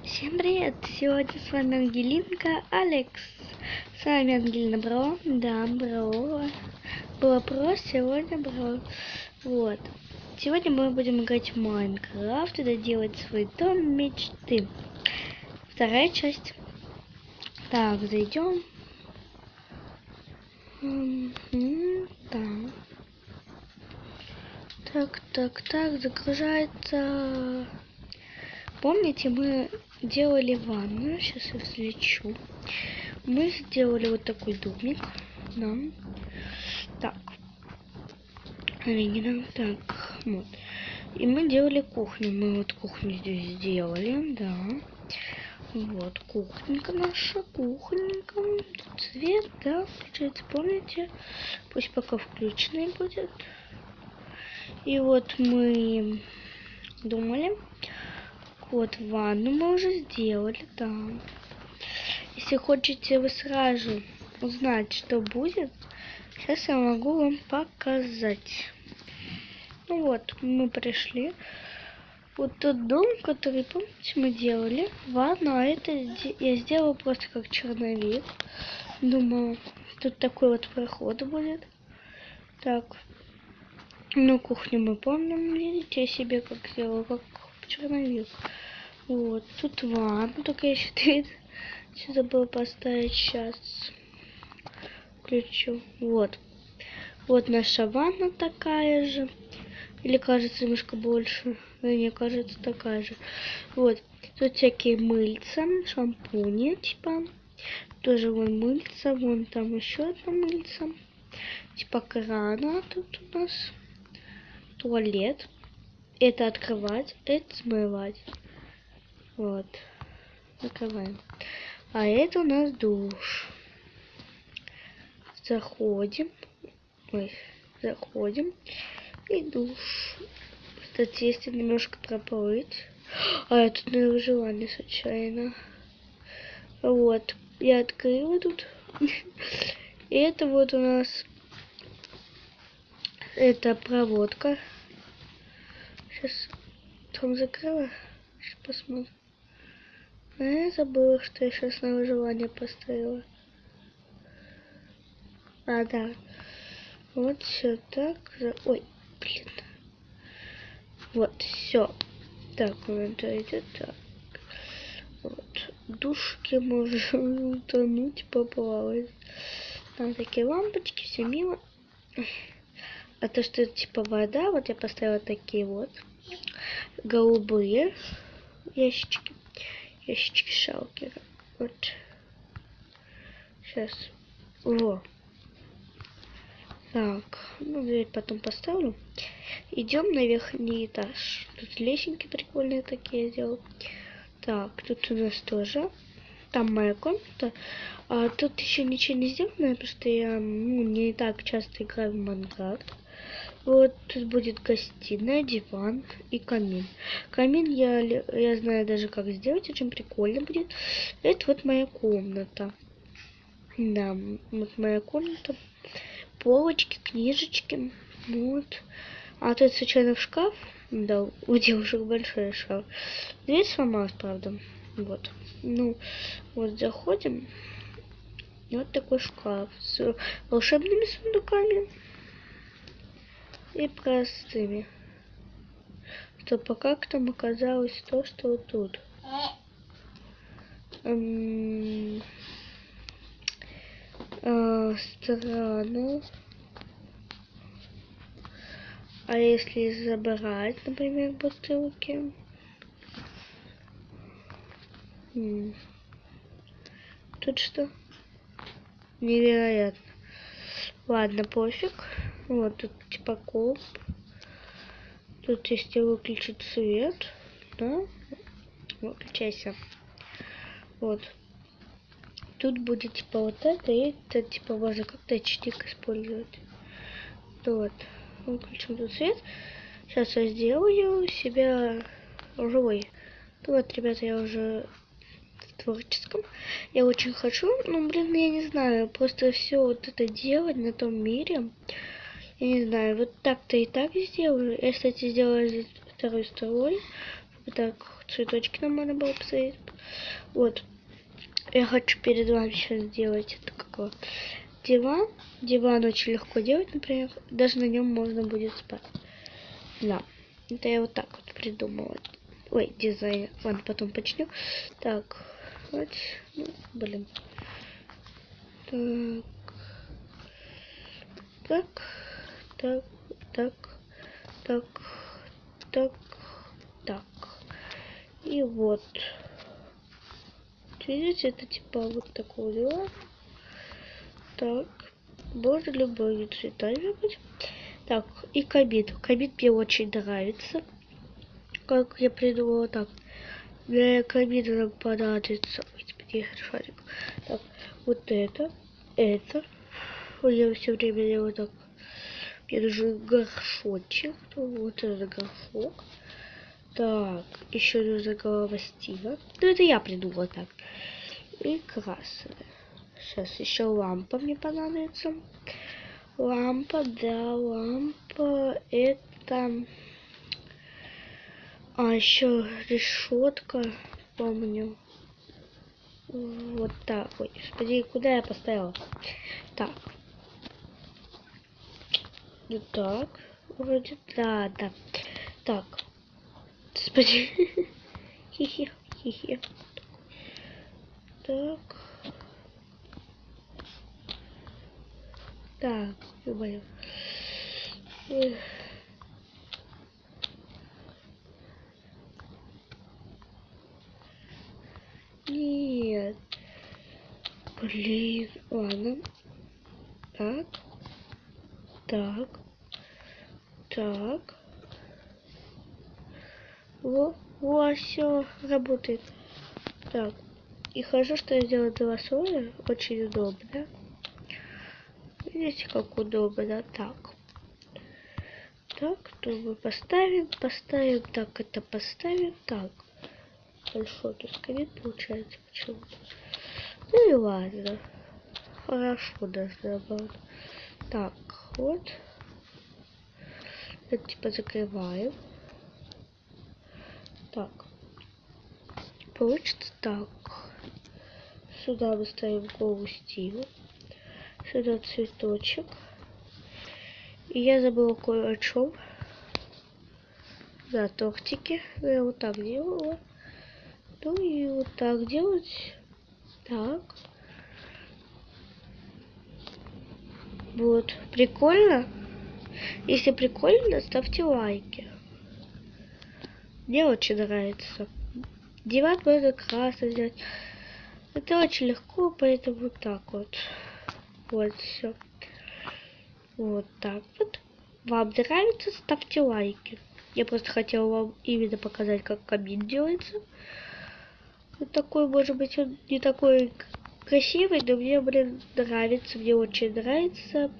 Всем привет! Сегодня с вами Ангелинка, Алекс. С вами Ангелина Бро. Да, Бро. Было про, сегодня Бро. Вот. Сегодня мы будем играть в Майнкрафт и доделать свой дом мечты. Вторая часть. Так, зайдем. Так, загружается. Помните, мы делали ванну. Сейчас я взлечу. Мы сделали вот такой домик. Да. Так. Так, вот. И мы делали кухню. Мы вот кухню здесь сделали, да. Вот, кухонька наша, кухонька. Тут свет, да, включается, помните? Пусть пока включенный будет. И вот мы думали. Вот, ванну мы уже сделали, да. Если хотите вы сразу узнать, что будет, сейчас я могу вам показать. Ну вот, мы пришли. Вот тот дом, который, помните, мы делали, ванну, а это я сделала просто как черновик. Думала, тут такой вот проход будет. Так, ну кухню мы помним, видите, я себе как сделала, как черновик. Вот, тут ванна, только я еще забыла поставить, сейчас включу. Вот, вот наша ванна такая же. Или кажется немножко больше. Да, мне кажется такая же. Вот. Тут всякие мыльца, шампуни, типа. Тоже вон мыльца. Вон там еще одно мыльца. Типа крана тут у нас. Туалет. Это открывать, это смывать. Вот. Закрываем. А это у нас душ. Заходим. Ой, заходим. И душ. Кстати, если немножко проплыть. А я тут на выживание случайно. Вот. Я открыла тут. И это вот у нас. Это проводка. Сейчас там закрыла. Сейчас посмотрим. А я забыла, что я сейчас на выживание поставила. А, да. Вот все так. Ой, блин. Вот, все. Так, момент идет так. Вот. Душки можем утонуть, поплавать. Там такие лампочки, все мило. А то, что это типа вода, вот я поставила такие вот. Голубые ящички. Ящички шалкера. Вот. Сейчас. Во. Так, ну, дверь потом поставлю. Идем на верхний этаж. Тут лесенки прикольные такие сделал. Так, тут у нас тоже. Там моя комната. А тут еще ничего не сделано, потому что я не так часто играю в Майнкрафт. Вот тут будет гостиная, диван и камин. Камин я знаю даже как сделать, очень прикольно будет. Это вот моя комната. Да, вот моя комната. Полочки, книжечки. Вот. А тут случайно в шкаф. Да, у девушек большой шкаф. Дверь сломалась, правда. Вот. Ну, вот заходим. И вот такой шкаф с волшебными сундуками. И простыми. Что пока там оказалось то, что вот тут. Странно. А если забрать, например, бутылки? Тут что? Невероятно. Ладно, пофиг. Вот тут типа коп. Тут если выключить свет, да? Выключайся. Вот. Тут будет типа вот это, и это типа можно как-то чтик использовать. Вот. Выключим тут свет. Сейчас я сделаю себя живой. Вот, ребята, я уже в творческом. Я очень хочу, ну, блин, я не знаю, просто все вот это делать на том мире. Я не знаю, вот так-то и так сделаю. Я, кстати, сделала здесь второй строй. Так, цветочки нам надо было посадить. Вот. Я хочу перед вами сейчас сделать это какого диван. Диван очень легко делать, например. Даже на нем можно будет спать. Да. Это я вот так вот придумала. Ой, дизайн. Ладно, потом почнем. Так. Вот. Ну, блин. Так. Так. Так. Так. Так. Так. И вот. Видите, это типа вот такого дела. Так. Можно любые цвета выбрать. Так, и кабин. Кабин мне очень нравится. Как я придумала так. Для кабины нам понадобится. Ой, теперь шарик. Так, вот это. Это. Я все время делаю так. Мне нужен горшочек. Вот этот горшок. Так, еще нужна голова Стива. Ну, это я придумала так. И красная. Сейчас еще лампа мне понадобится. Лампа, да, лампа. Это... А, еще решетка, помню. Вот так. Ой, господи, куда я поставила? Так. Ну так. Вроде, да, да. Так. Господи. Хихи, хихи. Так. Так, ё-моё. Нет. Блин, ладно. Так. Так. Так. Во, все работает. Так. И хорошо, что я сделала два слоя. Очень удобно. Видите, как удобно. Так. Так, то мы поставим. Так, это поставим. Так. Большой тут скорее получается почему-то. Ну и ладно. Хорошо даже наоборот. Так, вот. Это типа закрываем. Так. Получится так. Сюда мы ставим голову Стива. Сюда цветочек. И я забыла кое о чем. Да, тортики. Я вот так делала. Ну и вот так делать. Так. Вот. Прикольно? Если прикольно, ставьте лайки. Мне очень нравится. Диван можно красный сделать. Это очень легко, поэтому вот так вот. Вот все. Вот так вот. Вам нравится, ставьте лайки. Я просто хотела вам именно показать, как камин делается. Вот такой, может быть, он не такой красивый, но мне, блин, нравится. Мне очень нравится.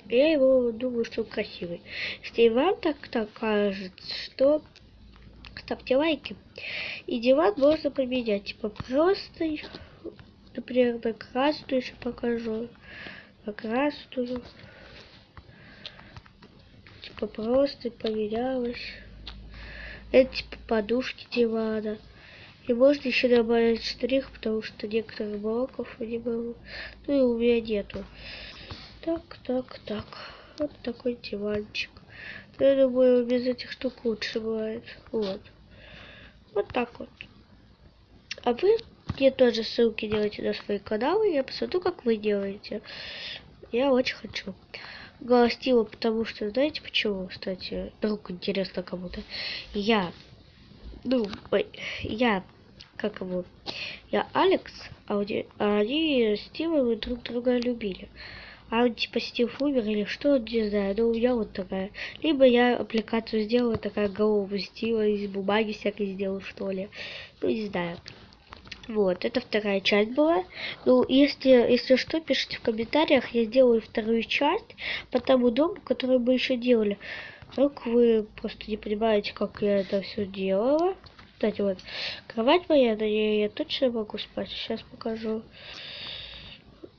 Я его думаю, что он красивый. Если вам так кажется, что ставьте лайки. И диван можно поменять. Типа просто, например, на красную еще покажу. На красную. Типа просто поменялась. Это типа подушки дивана. И можно еще добавить штрих, потому что некоторых блоков не было. Ну и у меня нету. Так, так, так. Вот такой диванчик. Я думаю, без этих штук лучше бывает. Вот. Вот так вот. А вы мне тоже ссылки делайте на свои каналы. Я посмотрю, как вы делаете. Я очень хочу. Голостила, потому что, знаете почему, кстати, вдруг интересно кому-то. Как его, я Алекс, а они с Стивом друг друга любили. А он типа Стив умер или что, не знаю, но у меня вот такая. Либо я аппликацию сделала, такая голову Стива из бумаги всякой сделала, что ли. Ну, не знаю. Вот, это вторая часть была. Ну, если что, пишите в комментариях, я сделаю вторую часть по тому дому, который мы еще делали. Вдруг вы просто не понимаете, как я это все делала. Кстати, вот, кровать моя, на ней я точно могу спать. Сейчас покажу.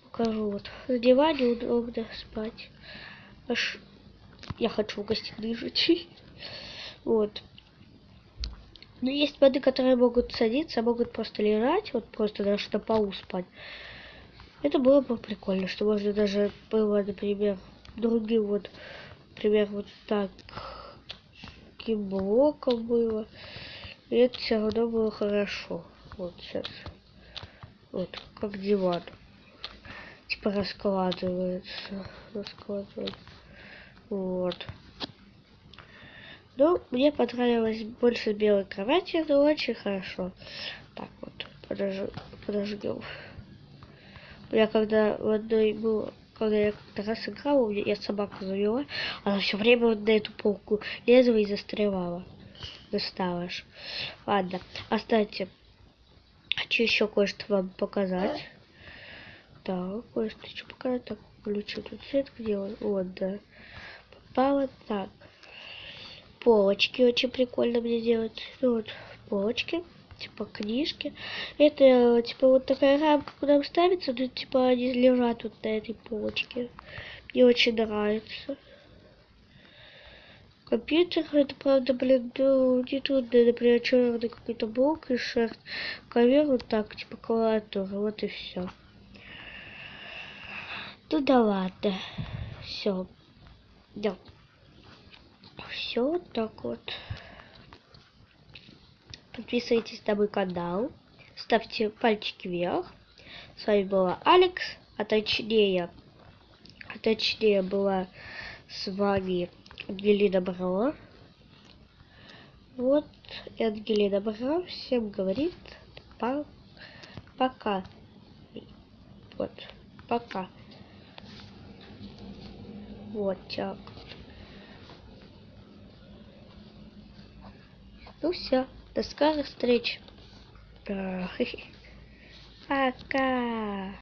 Покажу, вот. На диване удобно спать. Аж я хочу в гостиной жить. Вот. Но есть моды, которые могут садиться, могут просто лежать, вот просто даже на полу спать. Это было бы прикольно, что можно даже было, например, другим вот, например, вот так, таким блоком было. И это все равно было хорошо. Вот сейчас. Вот, как диван. Типа раскладывается. Раскладывается. Вот. Ну, мне понравилось больше белой кровати, но очень хорошо. Так вот, подожгем. Я когда в одной был, когда я как-то раз играла, я собаку завела, она все время вот на эту полку лезла и застревала. Доставаешь. Ладно, оставьте. Хочу еще кое-что вам показать. Так, кое-что хочу показать. Так, включу тут свет, где он? Вот, да. Попало так. Полочки очень прикольно мне делать. Вот, полочки. Типа книжки. Это типа вот такая рамка, куда ставится, но типа они лежат вот на этой полочке. Мне очень нравится. Компьютер, это правда, блин, ну, не трудно, например, черный какой-то блок и шерсть. Ковер вот так, типа клавиатура, вот и все. Ну да ладно. Все. Да. Все так вот. Подписывайтесь на мой канал. Ставьте пальчики вверх. С вами была Алекс, а точнее была с вами Ангелина Бро. Вот, и Ангелина Бро всем говорит пока. Вот, пока. Вот так. Ну все, до скорых встреч. Пока.